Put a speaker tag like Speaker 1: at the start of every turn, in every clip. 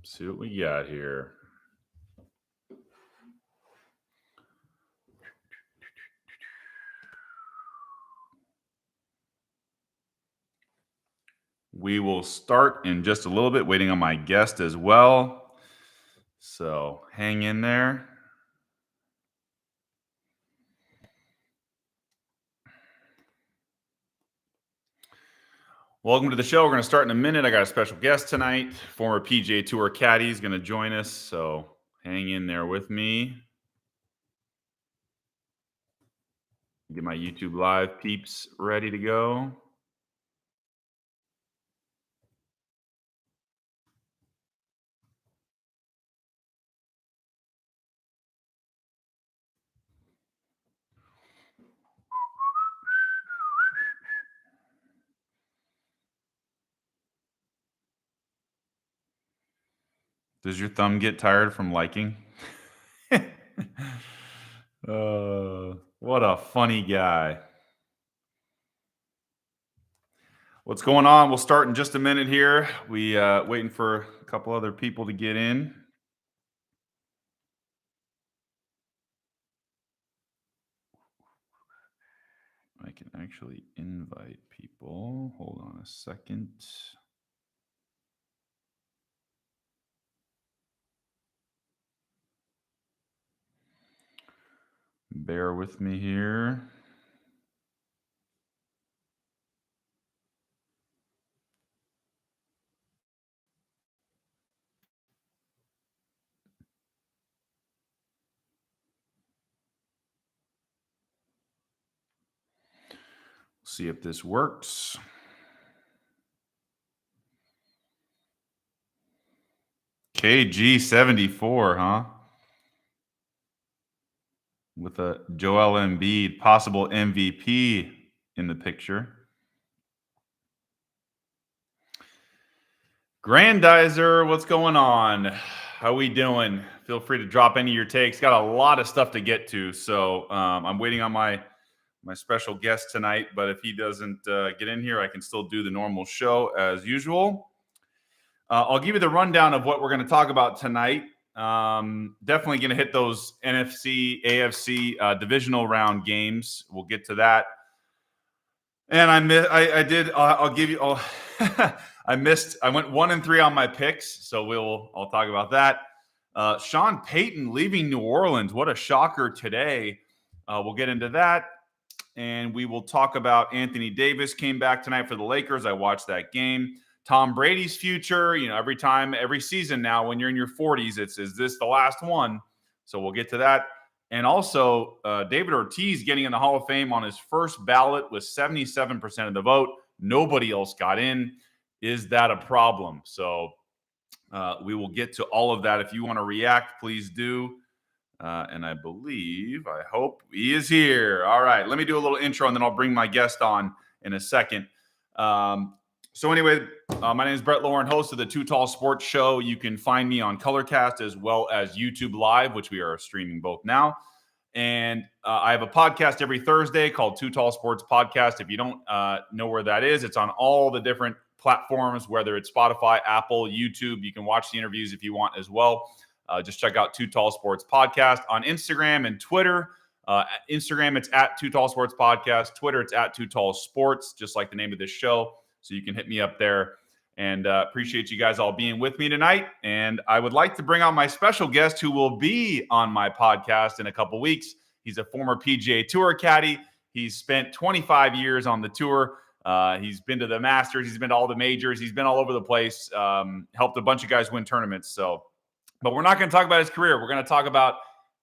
Speaker 1: See what we got here. We will start in just a little bit, waiting on my guest as well. So hang in there. Welcome to the show. We're going to start in a minute. I got a special guest tonight. Former PGA Tour Caddy is going to join us. So hang in there with me. Get my YouTube Live peeps ready to go. Does your thumb get tired from liking? What a funny guy. What's going on? We'll start in just a minute here. We waiting for a couple other people to get in. I can actually invite people. Hold on a second. Bear with me here. See if this works. KG74, huh? With a Joel Embiid, possible MVP in the picture. Grandizer, what's going on? How we doing? Feel free to drop any of your takes. Got a lot of stuff to get to, so I'm waiting on my special guest tonight. But if he doesn't get in here, I can still do the normal show as usual. I'll give you the rundown of what we're going to talk about tonight. Definitely going to hit those NFC, AFC divisional round games. We'll get to that. And I'll give you. I went 1-3 on my picks, so I'll talk about that. Sean Payton leaving New Orleans. What a shocker today. We'll get into that. And we will talk about Anthony Davis came back tonight for the Lakers. I watched that game. Tom Brady's future. Every season now, when you're in your 40s, is this the last one? So we'll get to that. And also, David Ortiz getting in the Hall of Fame on his first ballot with 77% of the vote. Nobody else got in. Is that a problem? So we will get to all of that. If you want to react, please do. And I hope he is here. All right, let me do a little intro, and then I'll bring my guest on in a second. So anyway, my name is Brett Lauren, host of the Too Tall Sports Show. You can find me on Colorcast as well as YouTube Live, which we are streaming both now. And I have a podcast every Thursday called Too Tall Sports Podcast. If you don't know where that is, it's on all the different platforms, whether it's Spotify, Apple, YouTube. You can watch the interviews if you want as well. Just check out Too Tall Sports Podcast on Instagram and Twitter. Instagram, it's at Too Tall Sports Podcast. Twitter, it's at Too Tall Sports, just like the name of this show. So you can hit me up there. And appreciate you guys all being with me tonight. And I would like to bring on my special guest who will be on my podcast in a couple weeks. He's a former PGA Tour Caddy. He's spent 25 years on the tour. He's been to the Masters. He's been to all the majors. He's been all over the place. Helped a bunch of guys win tournaments. But we're not going to talk about his career. We're going to talk about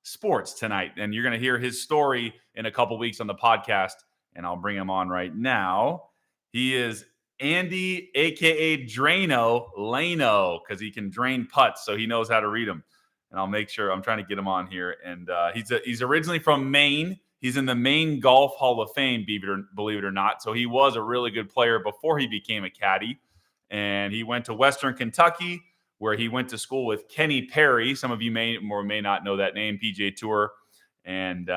Speaker 1: sports tonight. And you're going to hear his story in a couple weeks on the podcast. And I'll bring him on right now. He is Andy, a.k.a. Drano, Lano, because he can drain putts, so he knows how to read them. And I'll make sure I'm trying to get him on here. And he's originally from Maine. He's in the Maine Golf Hall of Fame, believe it or not. So he was a really good player before he became a caddy. And he went to Western Kentucky, where he went to school with Kenny Perry. Some of you may or may not know that name, PGA Tour. And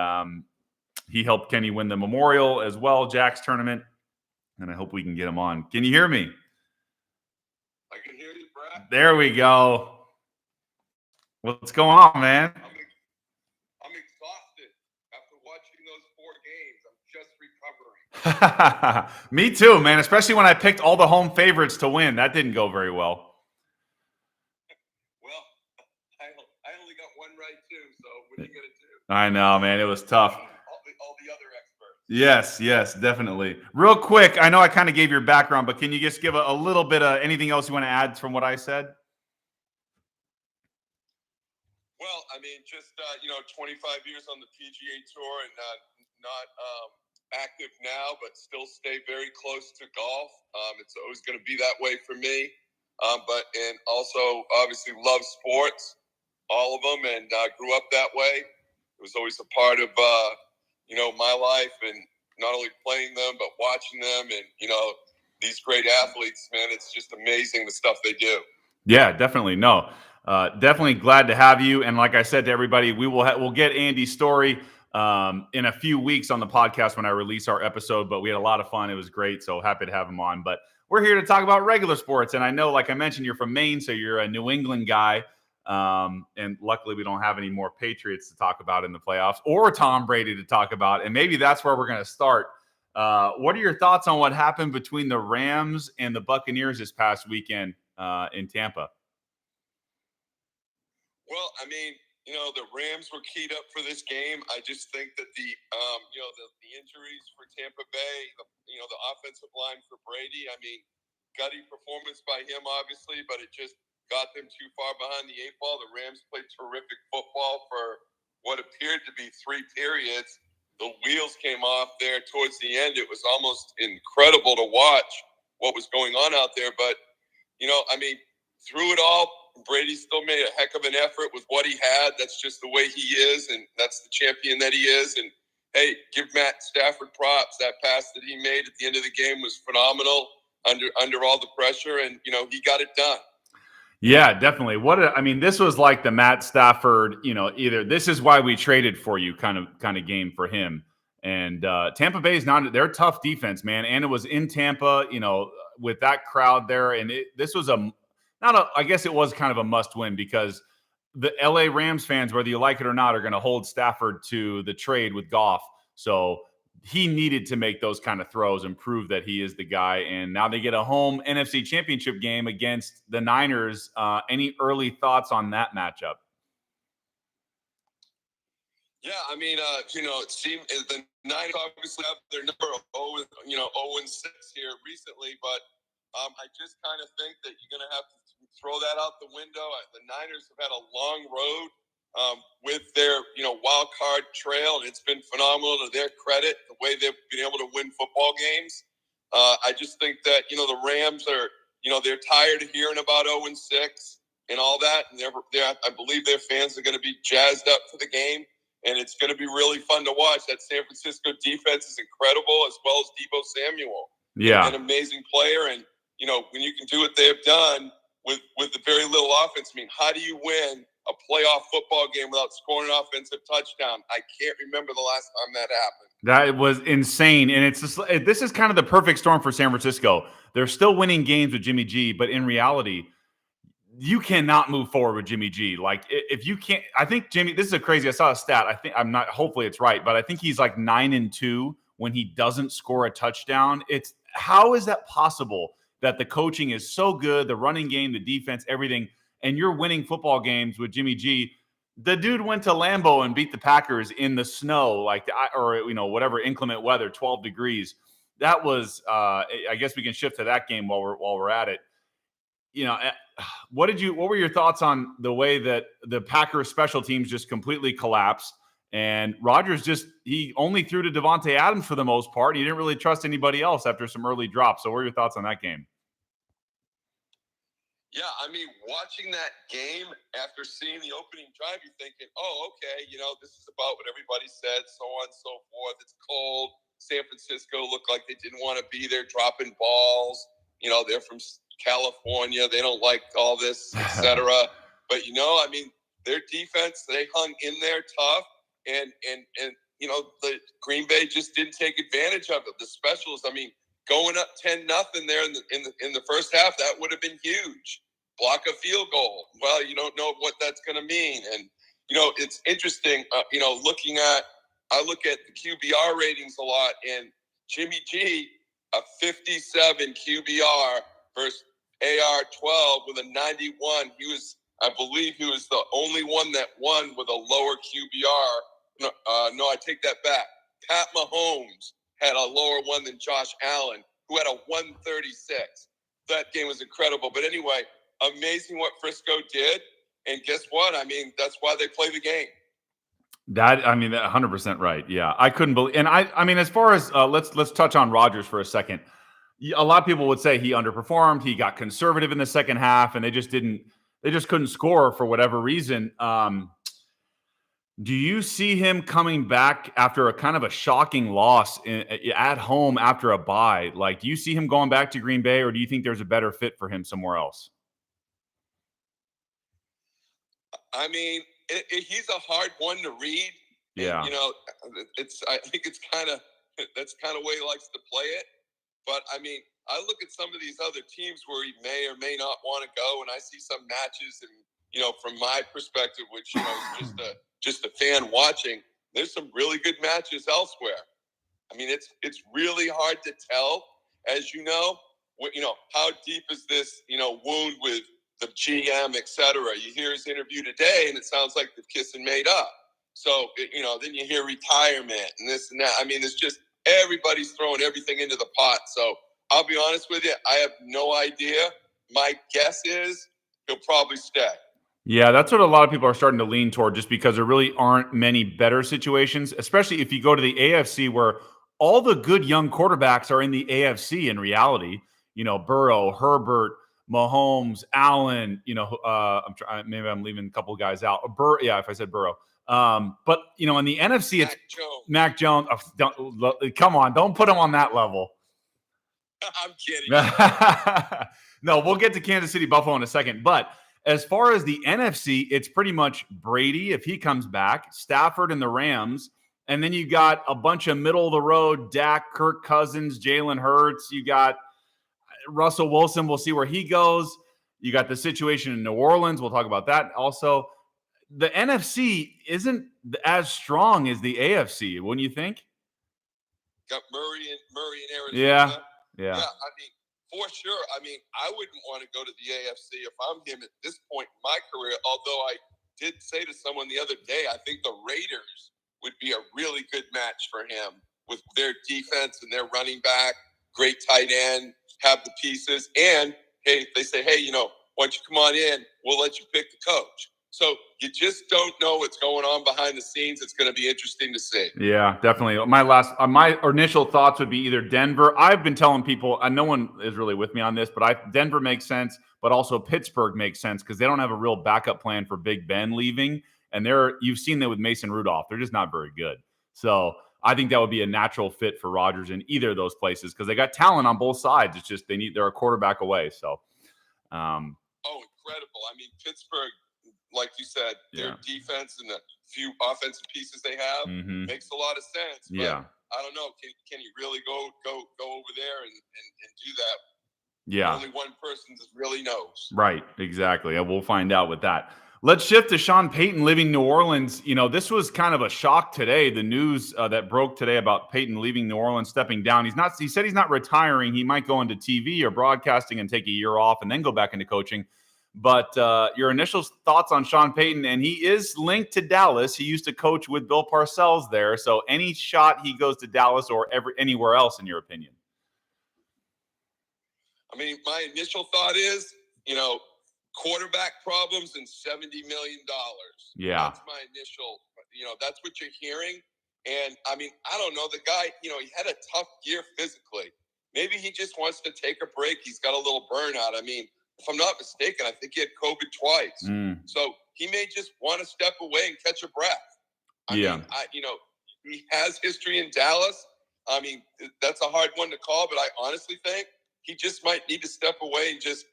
Speaker 1: he helped Kenny win the Memorial as well, Jack's tournament. And I hope we can get him on. Can you hear me?
Speaker 2: I can hear you, Brad.
Speaker 1: There we go. What's going on, man?
Speaker 2: I'm exhausted after watching those 4 games. I'm just recovering.
Speaker 1: Me too, man. Especially when I picked all the home favorites to win. That didn't go very well.
Speaker 2: Well, I only got one right too. So what are you gonna do?
Speaker 1: I know, man. It was tough.
Speaker 2: All the other experts.
Speaker 1: Yes, definitely. Real quick, I know I kind of gave your background, but can you just give a little bit of anything else you want to add from what I said?
Speaker 2: Well, I mean, just 25 years on the PGA Tour and not active now, but still stay very close to golf. It's always going to be that way for me. And also obviously love sports, all of them, and grew up that way. It was always a part of my life, and not only playing them but watching them, and these great athletes, man. It's just amazing the stuff they do.
Speaker 1: Yeah, definitely. No. Definitely glad to have you. And like I said to everybody, we'll get Andy's story in a few weeks on the podcast when I release our episode. But we had a lot of fun. It was great. So happy to have him on. But we're here to talk about regular sports. And I know, like I mentioned, you're from Maine, so you're a New England guy. And luckily, we don't have any more Patriots to talk about in the playoffs or Tom Brady to talk about. And maybe that's where we're going to start. What are your thoughts on what happened between the Rams and the Buccaneers this past weekend in Tampa?
Speaker 2: Well, I mean, the Rams were keyed up for this game. I just think that the injuries for Tampa Bay, the offensive line for Brady, I mean, gutty performance by him, obviously, but it just got them too far behind the 8 ball. The Rams played terrific football for what appeared to be 3 periods. The wheels came off there towards the end. It was almost incredible to watch what was going on out there. But, I mean, through it all, Brady still made a heck of an effort with what he had. That's just the way he is, and that's the champion that he is. And, hey, give Matt Stafford props. That pass that he made at the end of the game was phenomenal under all the pressure, and, he got it done.
Speaker 1: Yeah, definitely. This was like the Matt Stafford, either this is why we traded for you kind of game for him. And Tampa Bay is they're a tough defense, man. And it was in Tampa, with that crowd there. And this was I guess it was kind of a must win because the LA Rams fans, whether you like it or not, are going to hold Stafford to the trade with Goff. So he needed to make those kind of throws and prove that he is the guy. And now they get a home NFC Championship game against the Niners. Any early thoughts on that matchup?
Speaker 2: Yeah, I mean, it seemed the Niners obviously have their number 0-6 here recently, but I just kind of think that you're going to have to throw that out the window. The Niners have had a long road with their, wild card trail, and it's been phenomenal to their credit, the way they've been able to win football games. I just think that, the Rams are, they're tired of hearing about 0-6 and all that, and I believe their fans are going to be jazzed up for the game. And it's going to be really fun to watch. That San Francisco defense is incredible, as well as Deebo Samuel.
Speaker 1: Yeah.
Speaker 2: An amazing player. And, when you can do what they've done with the very little offense, I mean, how do you win a playoff football game without scoring an offensive touchdown? I can't remember the last time that happened.
Speaker 1: That was insane. And this is kind of the perfect storm for San Francisco. They're still winning games with Jimmy G, but in reality, you cannot move forward with Jimmy G. Like if you can't, I think Jimmy, this is a crazy, I saw a stat. Hopefully it's right, but I think he's like 9-2 when he doesn't score a touchdown. How is that possible that the coaching is so good, the running game, the defense, everything, and you're winning football games with Jimmy G? The dude went to Lambeau and beat the Packers in the snow, whatever inclement weather, 12 degrees. That was, I guess we can shift to that game while we're at it. What were your thoughts on the way that the Packers special teams just completely collapsed, and Rodgers he only threw to Devontae Adams for the most part. He didn't really trust anybody else after some early drops. So what are your thoughts on that game?
Speaker 2: Yeah, I mean, watching that game after seeing the opening drive, you're thinking, oh, okay, this is about what everybody said, so on and so forth. It's cold. San Francisco looked like they didn't want to be there dropping balls. They're from California. They don't like all this, etc. But, I mean, their defense, they hung in there tough. And the Green Bay just didn't take advantage of it. The specials, I mean, going up 10-0 there in the first half, that would have been huge. block a field goal. Well, you don't know what that's going to mean. And, it's interesting, I look at the QBR ratings a lot, and Jimmy G, a 57 QBR versus AR 12 with a 91. I believe he was the only one that won with a lower QBR. No, I take that back. Pat Mahomes had a lower one than Josh Allen, who had a 136. That game was incredible. But anyway, amazing what Frisco did. And guess what? I mean, that's why they play the game.
Speaker 1: 100% right. Yeah, I couldn't believe. And I mean, as far as let's touch on Rodgers for a second. A lot of people would say he underperformed. He got conservative in the second half, and they just couldn't score for whatever reason. Do you see him coming back after a kind of a shocking loss at home after a bye? Like, do you see him going back to Green Bay, or do you think there's a better fit for him somewhere else?
Speaker 2: I mean, he's a hard one to read.
Speaker 1: Yeah.
Speaker 2: And, I think it's that's kind of the way he likes to play it. But I mean, I look at some of these other teams where he may or may not want to go, and I see some matches, and from my perspective, which is just a fan watching, there's some really good matches elsewhere. I mean, it's really hard to tell, as how deep is this wound with the GM, et cetera. You hear his interview today, and it sounds like they've kissed and made up. So then you hear retirement and this and that. I mean, it's just everybody's throwing everything into the pot. So I'll be honest with you, I have no idea. My guess is he'll probably stay.
Speaker 1: Yeah, that's what a lot of people are starting to lean toward, just because there really aren't many better situations, especially if you go to the AFC, where all the good young quarterbacks are in the AFC in reality. Burrow, Herbert, Mahomes, Allen, maybe I'm leaving a couple of guys out. If I said Burrow. But, in the NFC, it's Mac Jones. Come on, don't put him on that level.
Speaker 2: I'm kidding.
Speaker 1: No, we'll get to Kansas City, Buffalo in a second. But as far as the NFC, it's pretty much Brady, if he comes back, Stafford and the Rams, and then you got a bunch of middle-of-the-road, Dak, Kirk Cousins, Jalen Hurts. You got Russell Wilson. We'll see where he goes. You got the situation in New Orleans. We'll talk about that also. The NFC isn't as strong as the AFC, wouldn't you think?
Speaker 2: Got Murray in Arizona.
Speaker 1: Yeah.
Speaker 2: I mean, for sure. I mean, I wouldn't want to go to the AFC if I'm him at this point in my career, although I did say to someone the other day, I think the Raiders would be a really good match for him with their defense and their running back, great tight end, have the pieces. And, hey, if they say, hey, why don't you come on in, we'll let you pick the coach. So you just don't know what's going on behind the scenes. It's going to be interesting to see.
Speaker 1: Yeah, definitely. My initial thoughts would be either Denver. I've been telling people, and no one is really with me on this, but Denver makes sense, but also Pittsburgh makes sense because they don't have a real backup plan for Big Ben leaving. And you've seen that with Mason Rudolph. They're just not very good. So I think that would be a natural fit for Rodgers in either of those places because they got talent on both sides. It's just they're a quarterback away. So,
Speaker 2: incredible. I mean, Pittsburgh, like you said, their defense and the few offensive pieces they have makes a lot of sense. But I don't know. Can you really go over there and do that? Yeah. Only one person really knows.
Speaker 1: Right. Exactly. We'll find out with that. Let's shift to Sean Payton leaving New Orleans. This was kind of a shock today. The news that broke today about Payton leaving New Orleans, stepping down. He said he's not retiring. He might go into TV or broadcasting and take a year off and then go back into coaching. But your initial thoughts on Sean Payton, and he is linked to Dallas. He used to coach with Bill Parcells there. So any shot he goes to Dallas or anywhere else, in your opinion?
Speaker 2: I mean, my initial thought is, quarterback problems and $70 million.
Speaker 1: Yeah.
Speaker 2: That's my initial, that's what you're hearing. And I mean, I don't know. The guy, he had a tough year physically. Maybe he just wants to take a break. He's got a little burnout. I mean, if I'm not mistaken, I think he had COVID twice. So he may just want to step away and catch a breath. I mean, he has history in Dallas. I mean, that's a hard one to call, but I honestly think he just might need to step away and just,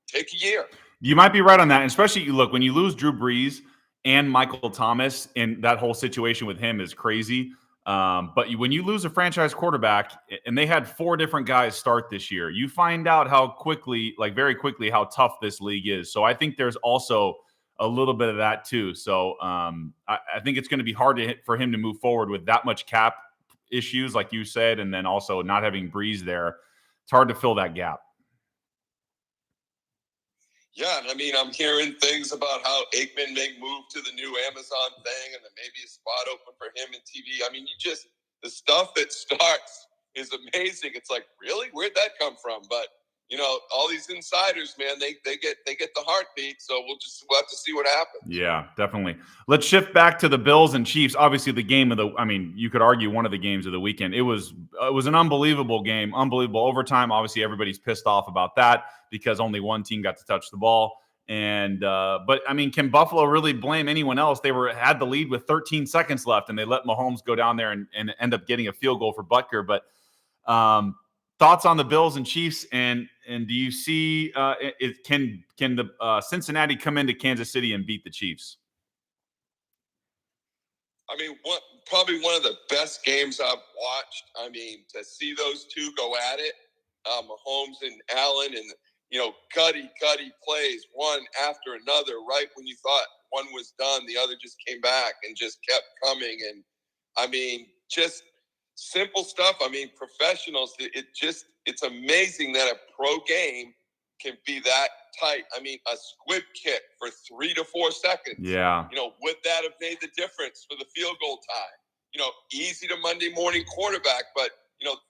Speaker 2: take a year.
Speaker 1: You might be right on that. And especially, when you lose Drew Brees and Michael Thomas, and that whole situation with him is crazy. But when you lose a franchise quarterback, and they had 4 different guys start this year, you find out how quickly, like very quickly, how tough this league is. So I think there's also a little bit of that too. So I think it's going to be hard for him to move forward with that much cap issues, like you said, and then also not having Breeze there. It's hard to fill that gap.
Speaker 2: Yeah, and I mean, I'm hearing things about how Aikman may move to the new Amazon thing, and then maybe a spot open for him in TV. I mean, the stuff that starts is amazing. It's like, really, where'd that come from? But all these insiders, man, they get the heartbeat. So we'll have to see what happens.
Speaker 1: Yeah, definitely. Let's shift back to the Bills and Chiefs. Obviously, the game of you could argue one of the games of the weekend. It was an unbelievable game, unbelievable overtime. Obviously, everybody's pissed off about that because only one team got to touch the ball. And but can Buffalo really blame anyone else? They had the lead with 13 seconds left, and they let Mahomes go down there and end up getting a field goal for Butker. But thoughts on the Bills and Chiefs, and do you see can the Cincinnati come into Kansas City and beat the Chiefs?
Speaker 2: I mean, probably one of the best games I've watched. I mean, to see those two go at it, Mahomes and Allen, and gutty plays one after another. Right when you thought one was done, the other just came back and just kept coming. And I mean, just simple stuff. I mean, professionals. It's amazing that a pro game can be that tight. I mean, a squib kick for 3 to 4 seconds.
Speaker 1: Yeah.
Speaker 2: Would that have made the difference for the field goal time? Easy to Monday morning quarterback, but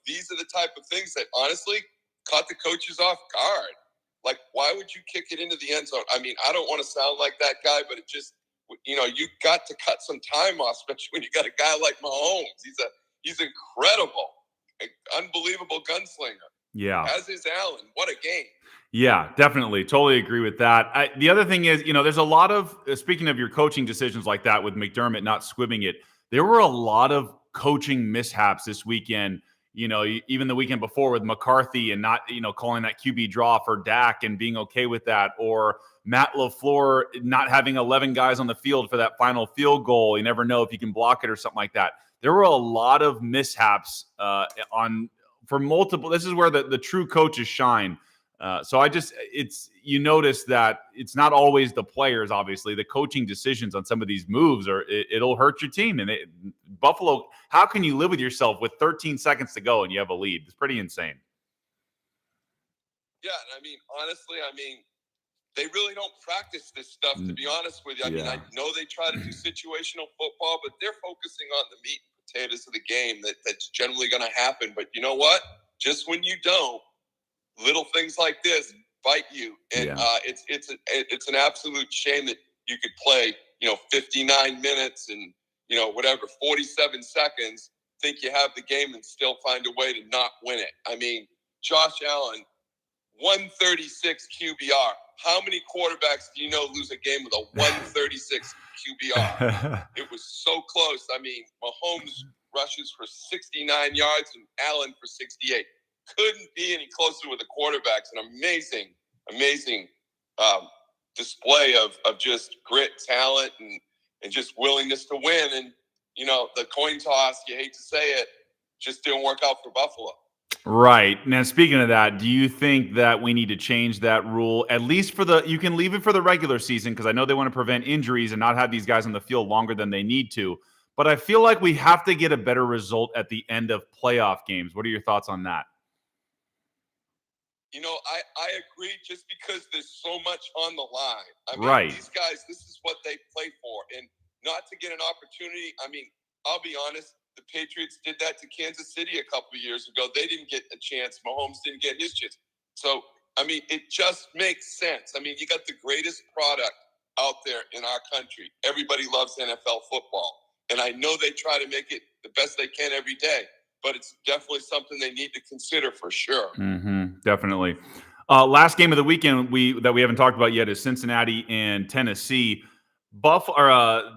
Speaker 2: these are the type of things that honestly caught the coaches off guard. Like, why would you kick it into the end zone? I mean, I don't want to sound like that guy, but it just, you got to cut some time off, especially when you got a guy like Mahomes. He's incredible, unbelievable gunslinger.
Speaker 1: Yeah.
Speaker 2: As is Allen. What a game.
Speaker 1: Yeah, definitely. Totally agree with that. The other thing is, there's a lot of, speaking of your coaching decisions like that with McDermott not squibbing it, there were a lot of coaching mishaps this weekend. Even the weekend before with McCarthy and not, calling that QB draw for Dak and being okay with that, or Matt LaFleur not having 11 guys on the field for that final field goal. You never know if you can block it or something like that. There were a lot of mishaps for multiple. This is where the true coaches shine. So you notice that it's not always the players. Obviously, the coaching decisions on some of these moves it'll hurt your team. And Buffalo, how can you live with yourself with 13 seconds to go and you have a lead? It's pretty insane.
Speaker 2: Yeah, and honestly, they really don't practice this stuff, to be honest with you. I mean, I know they try to do situational football, but they're focusing on the meat and potatoes of the game that's generally going to happen. But you know what? Just when you don't, little things like this bite you. And it's an absolute shame that you could play, 59 minutes and, 47 seconds, think you have the game and still find a way to not win it. I mean, Josh Allen, 136 QBR. How many quarterbacks do you know lose a game with a 136 QBR? It was so close. I mean, Mahomes rushes for 69 yards and Allen for 68. Couldn't be any closer with the quarterbacks. An amazing display of just grit, talent, and just willingness to win. And, the coin toss, you hate to say it, just didn't work out for Buffalo.
Speaker 1: Right. Now, speaking of that, do you think that we need to change that rule, at least you can leave it for the regular season, because I know they want to prevent injuries and not have these guys on the field longer than they need to. But I feel like we have to get a better result at the end of playoff games. What are your thoughts on that?
Speaker 2: I agree, just because there's so much on the line.
Speaker 1: Right.
Speaker 2: These guys, this is what they play for. And not to get an opportunity, I'll be honest, the Patriots did that to Kansas City a couple of years ago. They didn't get a chance. Mahomes didn't get his chance. So, it just makes sense. You got the greatest product out there in our country. Everybody loves NFL football. And I know they try to make it the best they can every day. But it's definitely something they need to consider for sure.
Speaker 1: Mm-hmm, definitely. Last game of the weekend that we haven't talked about yet is Cincinnati and Tennessee.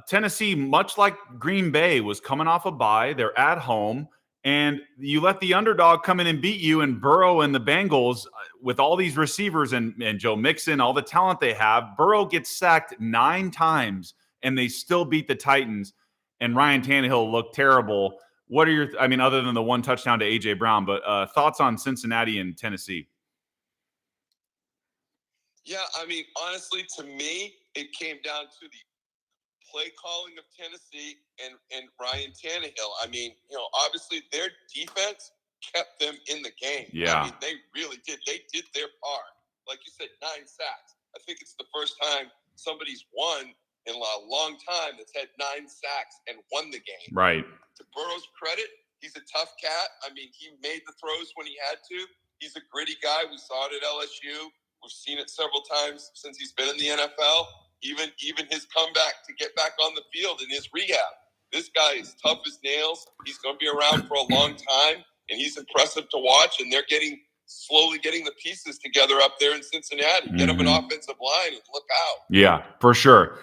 Speaker 1: Tennessee, much like Green Bay, was coming off a bye. They're at home, and you let the underdog come in and beat you. And Burrow and the Bengals, with all these receivers and Joe Mixon, all the talent they have, Burrow gets sacked 9 times, and they still beat the Titans. And Ryan Tannehill looked terrible. What are your, I mean, other than the one touchdown to A.J. Brown, but thoughts on Cincinnati and Tennessee?
Speaker 2: Yeah, I mean, honestly, to me, it came down to the play calling of Tennessee and Ryan Tannehill. I mean, obviously their defense kept them in the game.
Speaker 1: Yeah.
Speaker 2: I mean, they really did. They did their part. Like you said, 9 sacks. I think it's the first time somebody's won in a long time that's had 9 sacks and won the game.
Speaker 1: Right.
Speaker 2: To Burrow's credit, he's a tough cat. I mean, he made the throws when he had to. He's a gritty guy. We saw it at LSU. We've seen it several times since he's been in the NFL. Even his comeback to get back on the field in his rehab. This guy is tough as nails. He's going to be around for a long time, and he's impressive to watch. And they're slowly getting the pieces together up there in Cincinnati. Get him an offensive line and look out.
Speaker 1: Yeah, for sure.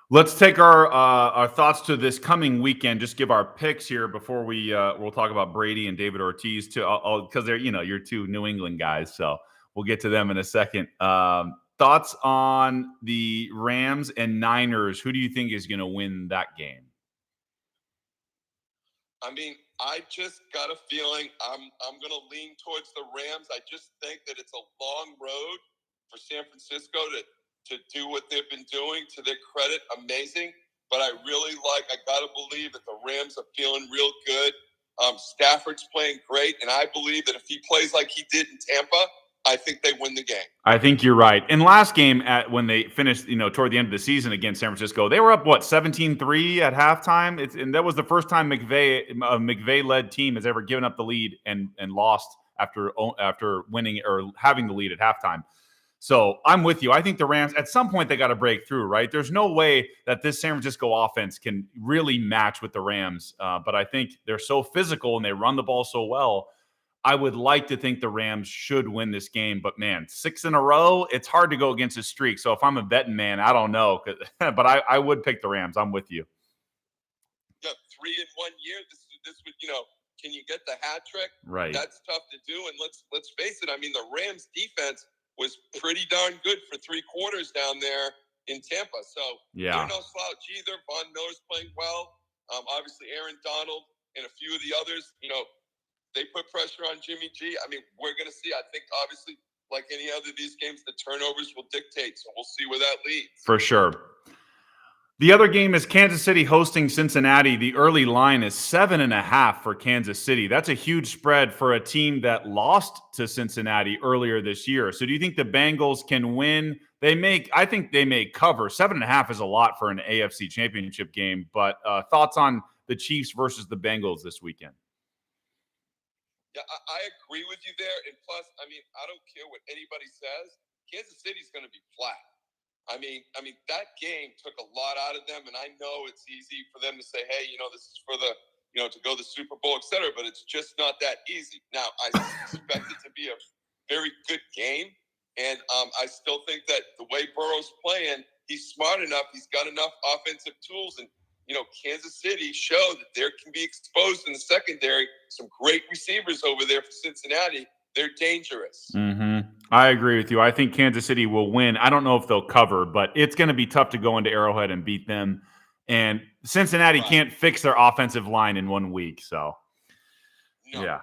Speaker 1: Let's take our thoughts to this coming weekend. Just give our picks here before we'll talk about Brady and David Ortiz too, because they're you're two New England guys, so we'll get to them in a second. Thoughts on the Rams and Niners? Who do you think is going to win that game?
Speaker 2: I mean, I just got a feeling I'm going to lean towards the Rams. I just think that it's a long road for San Francisco to do what they've been doing. To their credit, amazing. But I got to believe that the Rams are feeling real good. Stafford's playing great, and I believe that if he plays like he did in Tampa, I think they win the game.
Speaker 1: I think you're right. In last game, when they finished, toward the end of the season against San Francisco, they were up 17-3 at halftime. And that was the first time a McVay-led team has ever given up the lead and lost after winning or having the lead at halftime. So I'm with you. I think the Rams, at some point, they got to break through, right? There's no way that this San Francisco offense can really match with the Rams. But I think they're so physical and they run the ball so well. I would like to think the Rams should win this game, but man, 6 in a row, it's hard to go against a streak. So if I'm a betting man, I don't know, but I would pick the Rams. I'm with you.
Speaker 2: Yeah, 3 in 1 year. This would, can you get the hat trick?
Speaker 1: Right.
Speaker 2: That's tough to do. And let's face it. I mean, the Rams defense was pretty darn good for 3 quarters down there in Tampa. So
Speaker 1: yeah,
Speaker 2: they're no slouch either. Von Miller's playing well. Obviously, Aaron Donald and a few of the others, they put pressure on Jimmy G. I mean, we're going to see. I think, obviously, like any other of these games, the turnovers will dictate. So we'll see where that leads.
Speaker 1: For sure. The other game is Kansas City hosting Cincinnati. The early line is 7.5 for Kansas City. That's a huge spread for a team that lost to Cincinnati earlier this year. So do you think the Bengals can win? I think they may cover. 7.5 is a lot for an AFC Championship game. But thoughts on the Chiefs versus the Bengals this weekend?
Speaker 2: Yeah, I agree with you there. And plus, I mean, I don't care what anybody says. Kansas City's going to be flat. I mean, that game took a lot out of them, and I know it's easy for them to say, hey, this is for the, to go to the Super Bowl, et cetera, but it's just not that easy. Now, I expect it to be a very good game, and I still think that the way Burrow's playing, he's smart enough, he's got enough offensive tools, and Kansas City showed that there can be exposed in the secondary. Some great receivers over there for Cincinnati. They're dangerous.
Speaker 1: Mm-hmm. I agree with you. I think Kansas City will win. I don't know if they'll cover, but it's going to be tough to go into Arrowhead and beat them. And Cincinnati can't fix their offensive line in 1 week. So, yeah.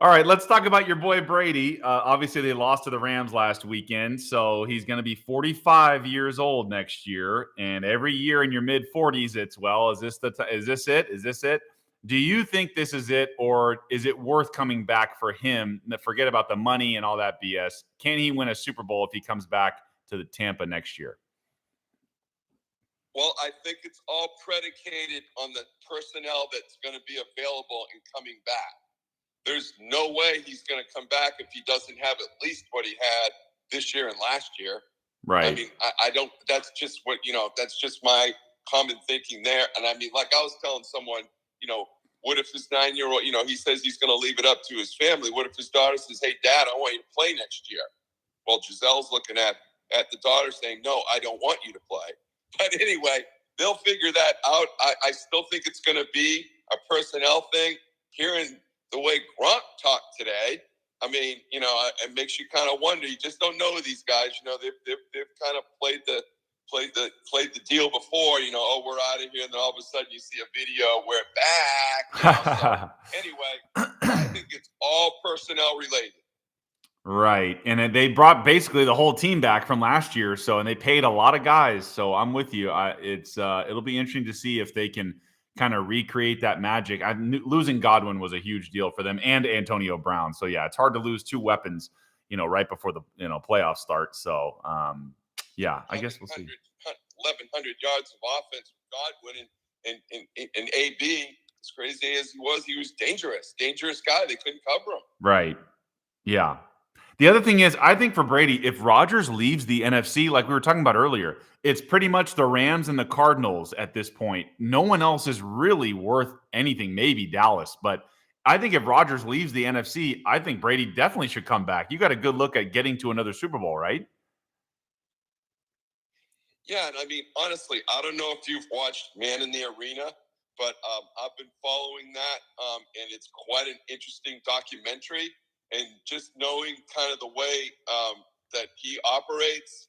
Speaker 1: All right, let's talk about your boy Brady. Obviously, they lost to the Rams last weekend, so he's going to be 45 years old next year. And every year in your mid-40s, it's, is this it? Is this it? Do you think this is it, or is it worth coming back for him? Forget about the money and all that BS. Can he win a Super Bowl if he comes back to the Tampa next year?
Speaker 2: Well, I think it's all predicated on the personnel that's going to be available and coming back. There's no way he's going to come back if he doesn't have at least what he had this year and last year.
Speaker 1: Right.
Speaker 2: I mean, I don't, that's just what, that's just my common thinking there. And I mean, like I was telling someone, what if his 9-year-old, he says he's going to leave it up to his family. What if his daughter says, hey, Dad, I want you to play next year? Well, Giselle's looking at the daughter saying, no, I don't want you to play. But anyway, they'll figure that out. I still think it's going to be a personnel thing. Hearing the way Gronk talked today, I mean, it makes you kind of wonder. You just don't know these guys. They've kind of played the played the deal before, oh, we're out of here, and then all of a sudden you see a video, we're back. So anyway, I think it's all personnel related.
Speaker 1: Right. And they brought basically the whole team back from last year. So, and they paid a lot of guys. So I'm with you. It'll be interesting to see if they can kind of recreate that magic. Losing Godwin was a huge deal for them, and Antonio Brown. So yeah, it's hard to lose two weapons, right before the, playoffs start. So, yeah, I guess we'll see.
Speaker 2: 1,100 yards of offense with Godwin and AB. As crazy as he was dangerous guy. They couldn't cover him.
Speaker 1: Right. Yeah. The other thing is, I think for Brady, if Rodgers leaves the NFC, like we were talking about earlier, it's pretty much the Rams and the Cardinals at this point. No one else is really worth anything, maybe Dallas. But I think if Rodgers leaves the NFC, I think Brady definitely should come back. You got a good look at getting to another Super Bowl, right?
Speaker 2: Yeah, and I mean, honestly, I don't know if you've watched Man in the Arena, but I've been following that, and it's quite an interesting documentary. And just knowing kind of the way that he operates,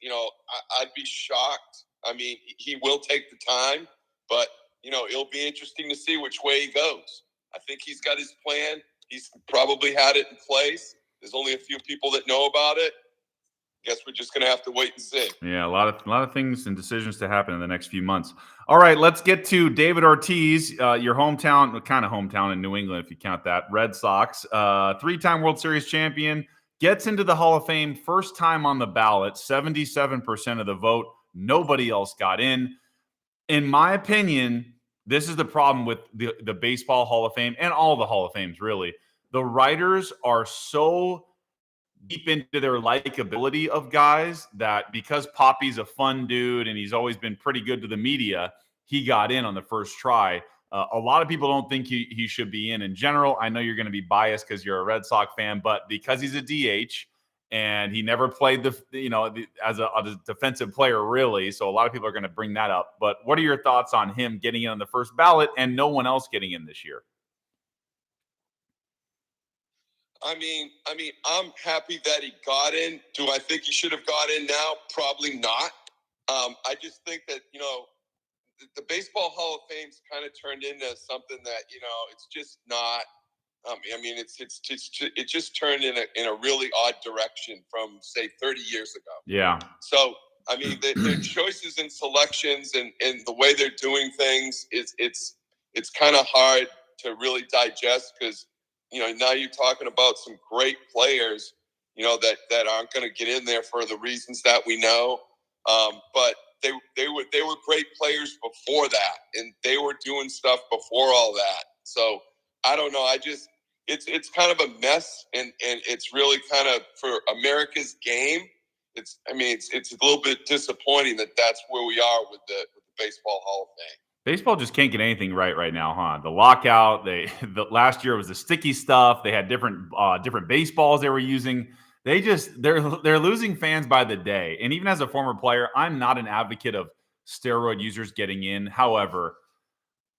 Speaker 2: I'd be shocked. I mean, he will take the time, but, it'll be interesting to see which way he goes. I think he's got his plan. He's probably had it in place. There's only a few people that know about it. Guess we're just going to have to wait and see.
Speaker 1: Yeah, a lot of things and decisions to happen in the next few months. All right, let's get to David Ortiz, your hometown, kind of hometown in New England, if you count that. Red Sox, three-time World Series champion, gets into the Hall of Fame, first time on the ballot, 77% of the vote. Nobody else got in. In my opinion, this is the problem with the Baseball Hall of Fame and all the Hall of Fames, really. The writers are so deep into their likability of guys that because Poppy's a fun dude and he's always been pretty good to the media, he got in on the first try. A lot of people don't think he should be in general. I know you're going to be biased because you're a Red Sox fan, but because he's a DH and he never played as a defensive player, really. So a lot of people are going to bring that up. But what are your thoughts on him getting in on the first ballot and no one else getting in this year?
Speaker 2: I mean, I'm happy that he got in. Do I think he should have got in now? Probably not. I just think that, the Baseball Hall of Fame's kind of turned into something that, it's just not. I mean, it just turned in a really odd direction from, say, 30 years ago.
Speaker 1: Yeah.
Speaker 2: So, I mean, the choices and selections and the way they're doing things, it's kind of hard to really digest because, now you're talking about some great players, that aren't going to get in there for the reasons that we know. But they were great players before that, and they were doing stuff before all that. So I don't know. It's kind of a mess, and it's really kind of for America's game. It's a little bit disappointing that that's where we are with the Baseball Hall of Fame.
Speaker 1: Baseball just can't get anything right now, huh? The lockout, the last year was the sticky stuff. They had different baseballs they were using. They're losing fans by the day. And even as a former player, I'm not an advocate of steroid users getting in. However,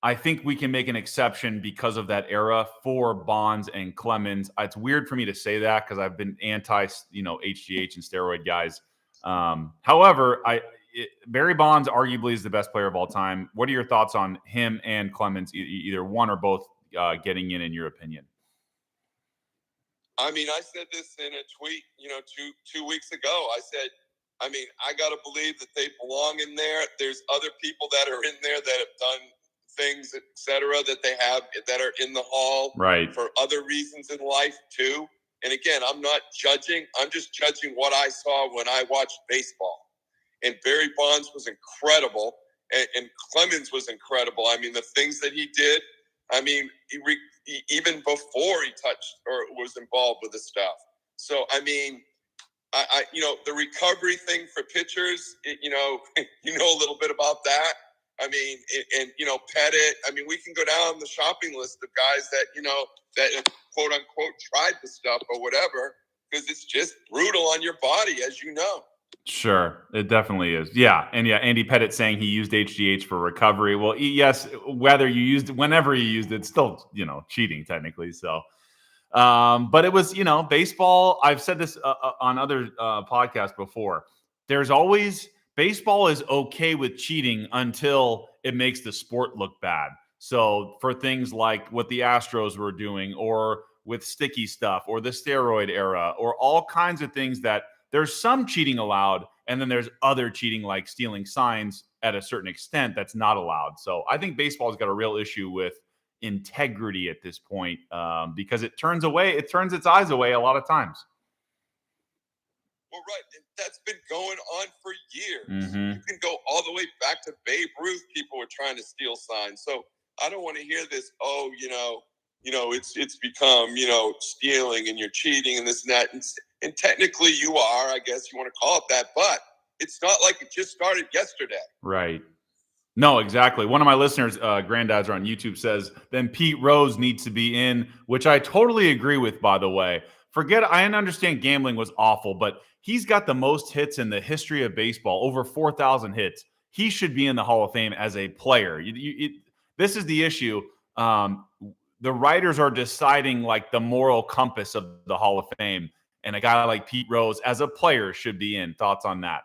Speaker 1: I think we can make an exception because of that era for Bonds and Clemens. It's weird for me to say that because I've been anti, HGH and steroid guys. However, Barry Bonds arguably is the best player of all time. What are your thoughts on him and Clemens, either one or both, getting in your opinion?
Speaker 2: I mean, I said this in a tweet, two weeks ago. I said, I got to believe that they belong in there. There's other people that are in there that have done things, et cetera, that are in the hall
Speaker 1: right
Speaker 2: for other reasons in life too. And again, I'm not judging. I'm just judging what I saw when I watched baseball. And Barry Bonds was incredible, and Clemens was incredible. I mean, the things that he did. I mean, even before he touched or was involved with the stuff. So, I mean, I the recovery thing for pitchers. You know a little bit about that. I mean, and Pettit. I mean, we can go down the shopping list of guys that that quote unquote tried the stuff or whatever, because it's just brutal on your body, as you know.
Speaker 1: Sure, it definitely is. Yeah, and Andy Pettit saying he used HGH for recovery. Well, yes, whenever you used it, it's still cheating technically. So, but it was baseball. I've said this on other podcasts before. There's always baseball is okay with cheating until it makes the sport look bad. So for things like what the Astros were doing, or with sticky stuff, or the steroid era, or all kinds of things, that there's some cheating allowed, and then there's other cheating like stealing signs at a certain extent that's not allowed. So I think baseball's got a real issue with integrity at this point, because it turns its eyes away a lot of times.
Speaker 2: Well, right. And that's been going on for years.
Speaker 1: Mm-hmm.
Speaker 2: You can go all the way back to Babe Ruth. People were trying to steal signs. So I don't want to hear this, it's become, stealing and you're cheating and this and that. And technically you are, I guess you want to call it that, but it's not like it just started yesterday.
Speaker 1: Right. No, exactly. One of my listeners, Granddads on YouTube, says, then Pete Rose needs to be in, which I totally agree with, by the way. I understand gambling was awful, but he's got the most hits in the history of baseball, over 4,000 hits. He should be in the Hall of Fame as a player. This is the issue. The writers are deciding like the moral compass of the Hall of Fame, and a guy like Pete Rose as a player should be in. Thoughts on that?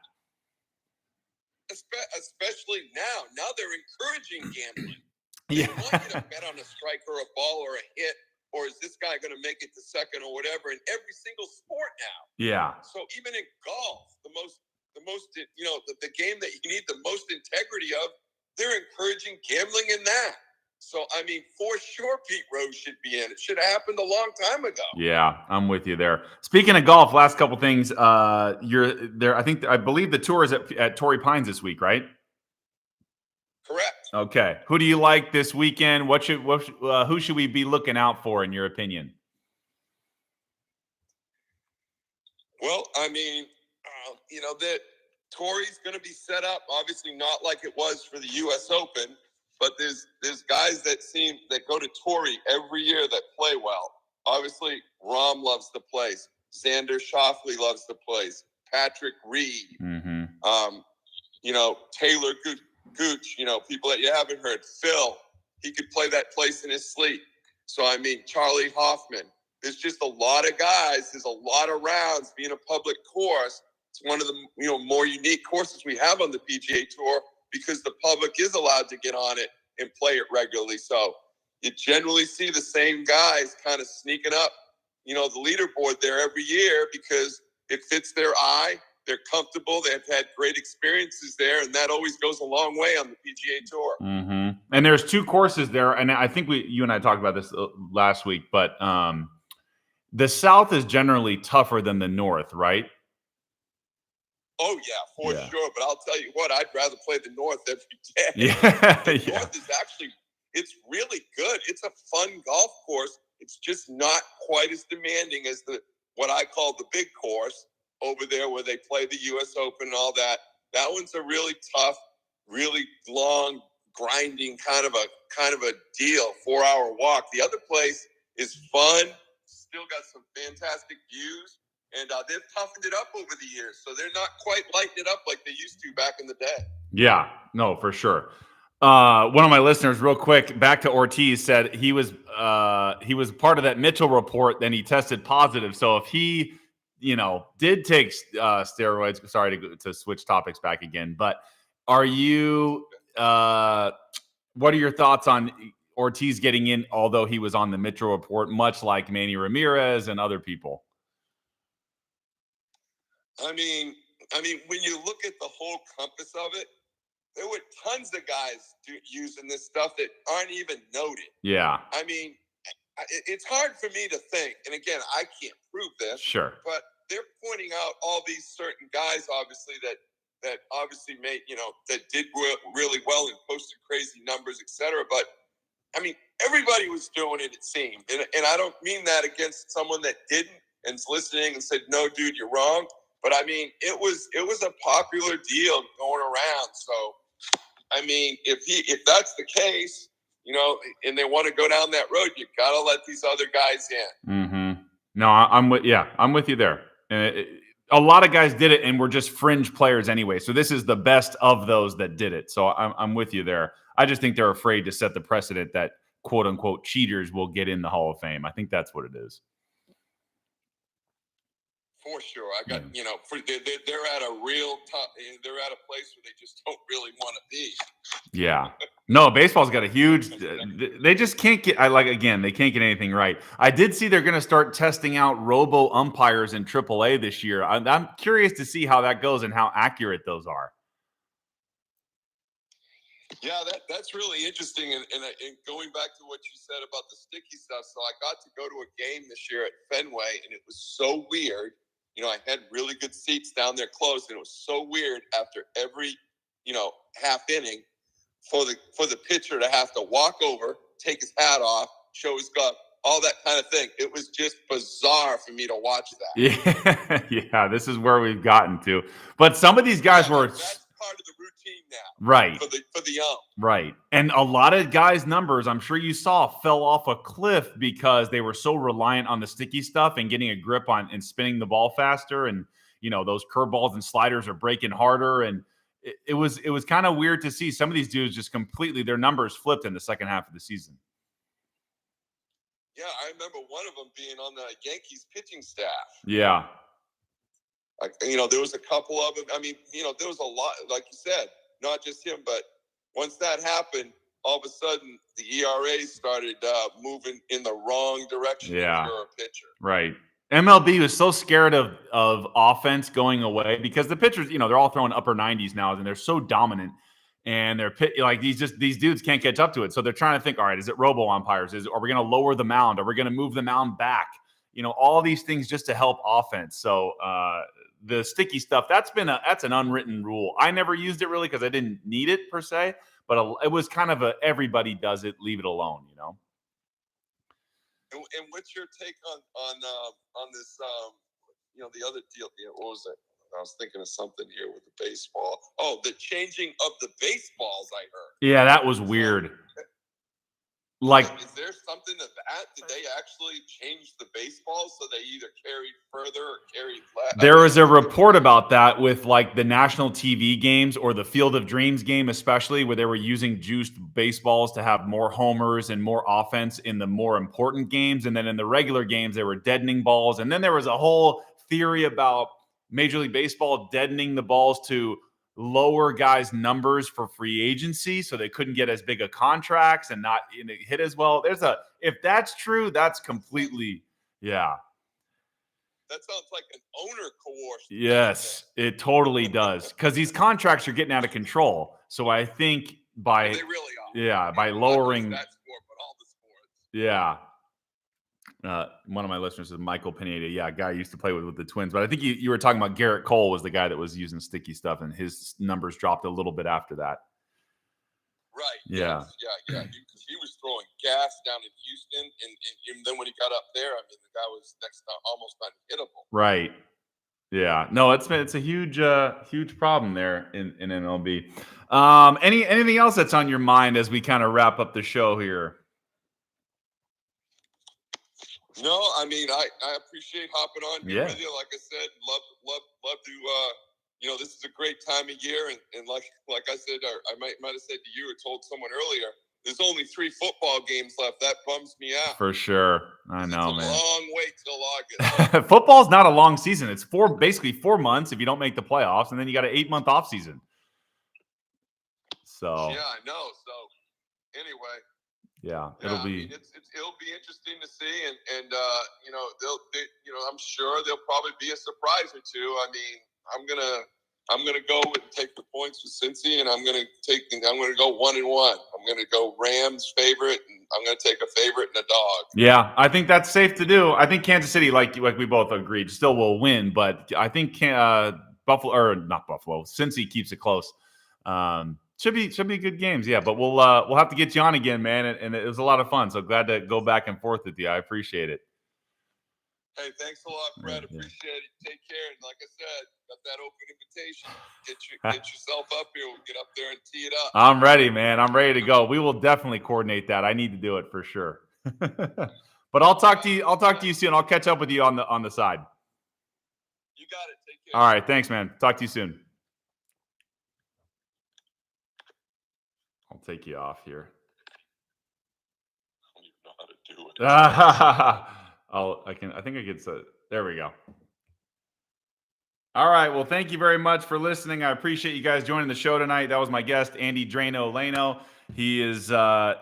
Speaker 2: Especially now. Now they're encouraging gambling.
Speaker 1: Yeah.
Speaker 2: They want you to bet on a strike or a ball or a hit, or is this guy going to make it to second or whatever, in every single sport now.
Speaker 1: Yeah.
Speaker 2: So even in golf, the game that you need the most integrity of, they're encouraging gambling in that. So, I mean, for sure, Pete Rose should be in. It should have happened a long time ago.
Speaker 1: Yeah, I'm with you there. Speaking of golf, last couple things. You're there. I believe the tour is at Torrey Pines this week, right?
Speaker 2: Correct.
Speaker 1: Okay. Who do you like this weekend? Who should we be looking out for, in your opinion?
Speaker 2: Well, I mean, that Torrey's going to be set up, obviously not like it was for the U.S. Open, but there's guys that go to Torrey every year that play well. Obviously, Rahm loves the place. Xander Schauffele loves the place. Patrick Reed.
Speaker 1: Mm-hmm.
Speaker 2: Taylor Gooch, people that you haven't heard. Phil, he could play that place in his sleep. So, I mean, Charlie Hoffman. There's just a lot of guys. There's a lot of rounds. Being a public course, it's one of the more unique courses we have on the PGA Tour, because the public is allowed to get on it and play it regularly. So you generally see the same guys kind of sneaking up, the leaderboard there every year, because it fits their eye. They're comfortable. They've had great experiences there, and that always goes a long way on the PGA Tour.
Speaker 1: Mm-hmm. And there's two courses there, and I think you and I talked about this last week, but the South is generally tougher than the North, right?
Speaker 2: Oh, yeah, for sure. But I'll tell you what, I'd rather play the North every day.
Speaker 1: Yeah.
Speaker 2: The North is it's really good. It's a fun golf course. It's just not quite as demanding as what I call the big course over there, where they play the U.S. Open and all that. That one's a really tough, really long, grinding kind of a deal, 4-hour walk. The other place is fun. Still got some fantastic views. And they've toughened it up over the years, so they're not quite lighting it up like they used to back in the day. Yeah,
Speaker 1: no, for sure. One of my listeners, real quick, back to Ortiz, said he was part of that Mitchell report. Then he tested positive. So if he, did take steroids, sorry to switch topics back again, but are you? What are your thoughts on Ortiz getting in, although he was on the Mitchell report, much like Manny Ramirez and other people?
Speaker 2: I mean, when you look at the whole compass of it, there were tons of guys using this stuff that aren't even noted.
Speaker 1: Yeah.
Speaker 2: I mean, it's hard for me to think, and again, I can't prove this.
Speaker 1: Sure.
Speaker 2: But they're pointing out all these certain guys, obviously, that obviously made, that did really well and posted crazy numbers, etc. But I mean, everybody was doing it seemed, and I don't mean that against someone that didn't and's listening and said, "No, dude, you're wrong." But I mean, it was a popular deal going around. So, I mean, if that's the case, and they want to go down that road, you gotta let these other guys in.
Speaker 1: Mm-hmm. No, I'm with you there. A lot of guys did it and were just fringe players anyway. So this is the best of those that did it. So I'm with you there. I just think they're afraid to set the precedent that quote unquote cheaters will get in the Hall of Fame. I think that's what it is.
Speaker 2: For sure. I got, they're at a real top, they're at a place where they just don't really want to be.
Speaker 1: Yeah. No, baseball's got a huge. They just can't get. They can't get anything right. I did see they're going to start testing out robo umpires in AAA this year. I'm curious to see how that goes and how accurate those are.
Speaker 2: Yeah, that's really interesting. And going back to what you said about the sticky stuff, so I got to go to a game this year at Fenway, and it was so weird. I had really good seats down there close, and it was so weird after every, half inning for the pitcher to have to walk over, take his hat off, show his glove, all that kind of thing. It was just bizarre for me to watch that.
Speaker 1: Yeah, this is where we've gotten to. But some of these guys were.
Speaker 2: That's part of the routine now,
Speaker 1: right?
Speaker 2: For the young,
Speaker 1: right. And a lot of guys' numbers, I'm sure you saw, fell off a cliff because they were so reliant on the sticky stuff and getting a grip on and spinning the ball faster, and those curveballs and sliders are breaking harder, and it was kind of weird to see some of these dudes just completely their numbers flipped in the second half of the season.
Speaker 2: Yeah, I remember one of them being on the Yankees pitching staff.
Speaker 1: Yeah.
Speaker 2: There was a couple of them. I mean, there was a lot, like you said, not just him, but once that happened, all of a sudden the ERA started moving in the wrong direction for a pitcher.
Speaker 1: Right. MLB was so scared of offense going away because the pitchers, they're all throwing upper 90s now, and they're so dominant, and they're these dudes can't catch up to it. So they're trying to think, all right, is it robo umpires? Are we going to lower the mound? Are we going to move the mound back? All these things just to help offense. So the sticky stuff, that's an unwritten rule. I never used it really because I didn't need it per se, but it was kind of everybody does it, leave it alone,
Speaker 2: And what's your take on this? The other deal. What was it? I was thinking of something here with the baseball. Oh, the changing of the baseballs. I heard.
Speaker 1: Yeah, that was weird.
Speaker 2: Is there something to that? Did they actually change the baseballs so they either carried further or carried less?
Speaker 1: There was a report about that with the national TV games or the Field of Dreams game, especially where they were using juiced baseballs to have more homers and more offense in the more important games. And then in the regular games, they were deadening balls. And then there was a whole theory about Major League Baseball deadening the balls to lower guys' numbers for free agency, so they couldn't get as big of contracts and not hit as well. If that's true, that's completely, yeah.
Speaker 2: That sounds like an owner coercion.
Speaker 1: Yes, it totally does, because these contracts are getting out of control. So I think by
Speaker 2: they really are.
Speaker 1: Yeah, by lowering
Speaker 2: that sport, but all the sports.
Speaker 1: Yeah. One of my listeners is Michael Pineda. Yeah, a guy I used to play with the Twins. But I think you were talking about Garrett Cole was the guy that was using sticky stuff, and his numbers dropped a little bit after that.
Speaker 2: Right.
Speaker 1: Yeah.
Speaker 2: Yeah. Because he was throwing gas down in Houston, and then when he got up there, I mean, the guy was next to almost unhittable.
Speaker 1: Right. Yeah. No, it's a huge problem there in MLB. Anything else that's on your mind as we kind of wrap up the show here?
Speaker 2: No, I mean, I appreciate hopping on here with you. Like I said, love to, this is a great time of year. And like I said, I might have said to you or told someone earlier, there's only 3 football games left. That bums me out.
Speaker 1: For sure. I know,
Speaker 2: man.
Speaker 1: It's
Speaker 2: a long wait till August.
Speaker 1: Football's not a long season. It's basically 4 months if you don't make the playoffs, and then you got an 8-month off season. So.
Speaker 2: Yeah, I know. So anyway.
Speaker 1: Yeah, it'll be.
Speaker 2: It'll be interesting to see, and I'm sure there'll probably be a surprise or two. I mean, I'm gonna go and take the points with Cincy, and I'm gonna go 1-1. I'm gonna go Rams favorite, and I'm gonna take a favorite and a dog. Yeah,
Speaker 1: I think that's safe to do. I think Kansas City, like we both agreed, still will win, but I think Cincy keeps it close. Should be good games, yeah. But we'll have to get you on again, man. And it was a lot of fun. So glad to go back and forth with you. I appreciate it.
Speaker 2: Hey, thanks a lot, Brad. Appreciate it. Take care. And like I said, got that open invitation. Get yourself up here. We'll get up there and tee it up.
Speaker 1: I'm ready, man. I'm ready to go. We will definitely coordinate that. I need to do it for sure. But I'll talk to you. I'll talk to you soon. I'll catch up with you on the side.
Speaker 2: You got it. Take care.
Speaker 1: All right. Thanks, man. Talk to you soon. I'll take you off here.
Speaker 2: I don't even know how to do it.
Speaker 1: I think I could say, there we go. All right. Well, thank you very much for listening. I appreciate you guys joining the show tonight. That was my guest, Andy Drano Lano. He is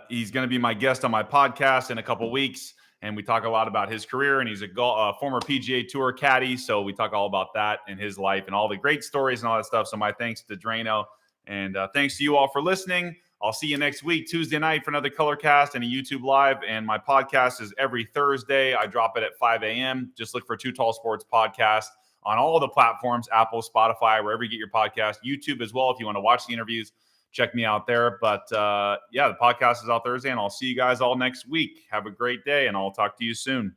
Speaker 1: he's going to be my guest on my podcast in a couple weeks, and we talk a lot about his career. And he's a former PGA Tour Caddy, so we talk all about that and his life and all the great stories and all that stuff. So my thanks to Drano, and thanks to you all for listening. I'll see you next week, Tuesday night, for another Colorcast and a YouTube Live. And my podcast is every Thursday. I drop it at 5 a.m. Just look for Too Tall Sports Podcast on all of the platforms, Apple, Spotify, wherever you get your podcast, YouTube as well. If you want to watch the interviews, check me out there. But yeah, the podcast is out Thursday, and I'll see you guys all next week. Have a great day, and I'll talk to you soon.